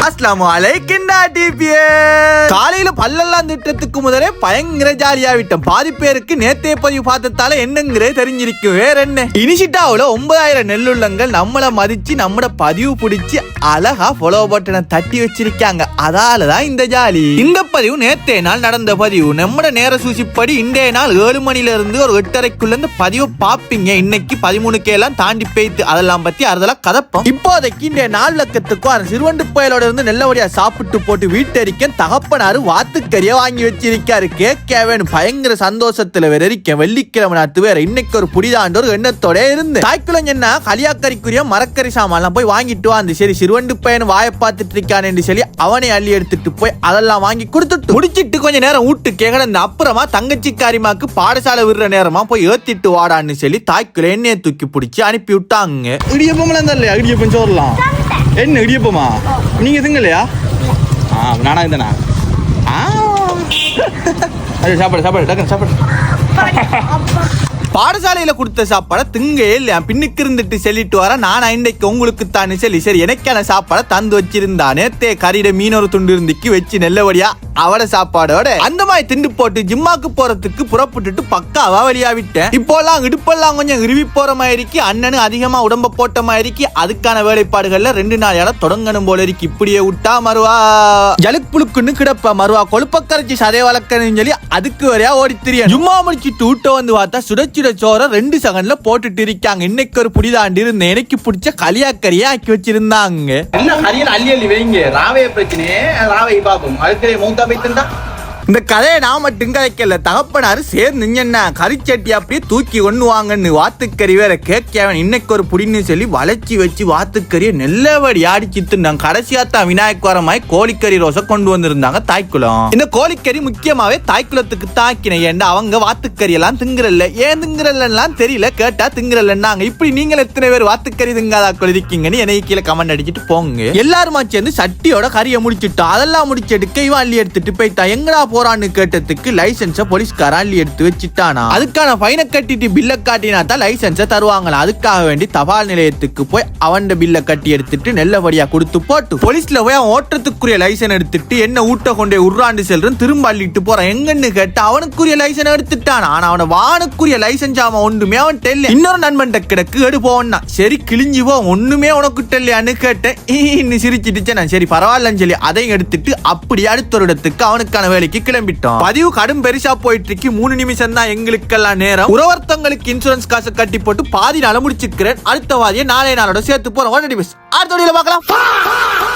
அஸ்ஸலாமு அலைக்கும் காலையில பல்லெல்லாம் திட்டத்துக்கு முதலே பயங்கர ஜாலியா விட்டோம். பாதி பேருக்கு நேத்தே பதிவு பார்த்ததால என்னங்கிறே தெரிஞ்சிருக்கும். வேற என்ன, இனிஷிட்டாவுல 9000 நெல்லுள்ளங்கள் நம்மள மதிச்சு நம்மட பதிவு பிடிச்சி அழகா ஃபாலோ பட்டனை தட்டி வச்சிருக்காங்க. அதாலதான் இந்த ஜாலி. இந்த பதிவு நேத்தே நாள் நடந்த பதிவு. நம்மட நேர சூசிப்படி இன்றைய நாள் 7 மணில இருந்து ஒரு 8:30க்குள்ள இந்த பதிவை பாப்பீங்க. இன்னைக்கு 13K எல்லாம் தாண்டி போயிட்டு அதெல்லாம் பத்தி அதெல்லாம் கதப்போம். இப்போதைக்கு இந்த 4 லட்சத்துக்கும் சிறுவண்டு பயலோட இருந்து நல்லபடியா சாப்பிட்டு போட்டு வீட்டறிக்க தகப்பனாரு வாத்துக்கறியா வாங்கி வச்சிருக்காரு. கேட்கவேன் பயங்கர சந்தோஷத்துல வேற இருக்க. வெள்ளிக்கிழமை நாத்து வேற இன்னைக்கு ஒரு புடிதாண்டு ஒரு எண்ணத்தோட இருந்து தாய்க்குள்ள என்ன கலியாக்கறிக்குரிய மரக்கறி சாமான் போய் வாங்கிட்டு வந்து சரி சிறுவண்டு பையன் வாய பார்த்துட்டு இருக்கான்னு சொல்லி அவனை அள்ளி எடுத்துட்டு போய் அதெல்லாம் வாங்கி கொடுத்துட்டு முடிச்சிட்டு கொஞ்ச நேரம் வீட்டுக்கு கிடந்த அப்புறமா தங்கச்சி காரிமாக்கு பாடசாலை விடுற நேரமா போய் ஏத்திட்டு வாடான்னு சொல்லி தாய்க்குள்ள எண்ணெயை தூக்கி பிடிச்சி அனுப்பி விட்டாங்க. இடியப்பமெல்லாம் தரலையா? இடியப்பம் சோறலாம் என்ன இடியப்பமா நீங்க இதுங்கலையா? நானா இருந்தா சாப்பாடு சாப்பாடு டக்குன்னு சாப்பாடு. பாடசாலையில கொடுத்த சாப்பாடை திங்க இல்லையா பின்னுக்கு இருந்துட்டு சொல்லிட்டு வர நான் இன்றைக்கு உங்களுக்கு தானே சொல்லி சரி எனக்கான சாப்பாடை தந்து வச்சிருந்தா. நேத்தே கறியிட மீனொரு துண்டு இருந்துக்கு வச்சு நல்லபடியா அவட சாப்பாடோட அந்த மாதிரி திண்டு போட்டு ஜிம்மாக்கு போறதுக்கு புறப்பட்டுட்டு பக்காவா வழியா விட்டேன். இப்போலாம் இடுப்பெல்லாம் கொஞ்சம் இறுவி போற மாதிரி அண்ணனு அதிகமா உடம்ப போட்ட மாதிரி அதுக்கான வேலைப்பாடுகள்ல 2 நாள் தொடங்கணும் போல இருக்கு. இப்படியே விட்டா மறுவா ஜலுக்கு புழுக்குன்னு கிடப்ப மறுவா கொழுப்ப கரைச்சி சதை வளர்க்கணும்னு சொல்லி அதுக்கு வரையா ஓடி தெரியும். ஜும்மா முடிச்சுட்டு ஊட்ட வந்து பார்த்தா சுடச்சு சோற 2 செகண்ட்ல போட்டுட்டு இருக்காங்க. இன்னைக்கு ஒரு புடிதாண்டு இருந்த எனக்கு பிடிச்ச கலியாக்கறியா ஆக்கி வச்சிருந்தாங்க. என்ன கறியல் அள்ளி அள்ளி வைங்க. ராவைய பிரச்சனையே ராவை பாப்போம். அதுக்கு மௌத்தா போயிட்டு இந்த கதையை நான் மட்டும் கதைக்கல தகப்பனாரு சேர்ந்து என்ன கறிச்சட்டி அப்படியே தூக்கி ஒண்ணு வாங்கன்னு வாத்துக்கறி வேற கேட்கவன் இன்னைக்கு ஒரு புடின்னு சொல்லி வளைச்சி வச்சு வாத்துக்கறியை நெல்லபடி ஆடிச்சிட்டு நாங்க கடைசியாத்தான் விநாயக் வரமாய் கோழிக்கறி ரோசை கொண்டு வந்திருந்தாங்க தாய்க்குளம். இந்த கோழிக்கறி முக்கியமாவே தாய்க்குளத்துக்கு தாக்கின ஏண்டா அவங்க வாத்துக்கறி எல்லாம் திங்குறல்ல ஏன் திங்குறல்லாம் தெரியல கேட்டா திங்குறல்னாங்க. இப்படி நீங்க எத்தனை பேர் வாத்துக்கறி திங்காதா இருக்கீங்கன்னு எனக்கு கீழே கமெண்ட் அடிச்சுட்டு போங்க. எல்லாருமா சேர்ந்து சட்டியோட கறியை முடிச்சுட்டோம். அதெல்லாம் முடிச்சு எடுக்க இவன் அள்ளி எடுத்துட்டு போய்த்தா எங்கடா போறான்னு கேட்டதுக்கு லைசன்ஸ போலீஸ்கார அள்ளி எடுத்து வச்சுட்டானா. அதுக்கான ஃபைனை கட்டிட்டு பில்ல காட்டினா தான் லைசன்ஸ தருவாங்களா. அதுக்காக வேண்டி தபால் நிலையத்துக்கு போய் அவன் பில்ல கட்டி எடுத்துட்டு நல்லபடியா கொடுத்து போட்டு போலீஸ்ல போய் அவன் ஓட்டத்துக்குரிய லைசன் எடுத்துட்டு என்ன ஊட்ட கொண்டே உருறாண்டு செல்றன் திரும்ப அள்ளிட்டு போறான். எங்கன்னு கேட்டு அவனுக்குரிய லைசன் எடுத்துட்டான். ஆனா அவன வானுக்குரிய லைசன்ஸ் அவன் ஒன்றுமே அவன் டெல்ல. இன்னொரு நண்பன் கிடக்கு எடுப்போன்னா சரி கிழிஞ்சு போ ஒண்ணுமே உனக்கு டெல்லையான்னு கேட்டேன். இன்னும் சிரிச்சிட்டு நான் சரி பரவாயில்லன்னு சொல்லி அதையும் எடுத்துட்டு அப்படி அடுத்த ஒரு இடத்துக்கு அவனுக்கான வேலைக்கு கிளம்பிட்டோம். பதிவு கடும் பெருசா போயிட்டு இருக்கு. 3 நிமிஷம் தான் எங்களுக்கெல்லாம் நேரம். உறவர்த்தங்களுக்கு இன்சூரன்ஸ் காசு கட்டி போட்டு பாதி நாள முடிச்சுக்கிறேன். அடுத்த வாதியை நாளை நாளோட சேர்த்து போறோம். அடுத்த வீடியோல பார்க்கலாம்.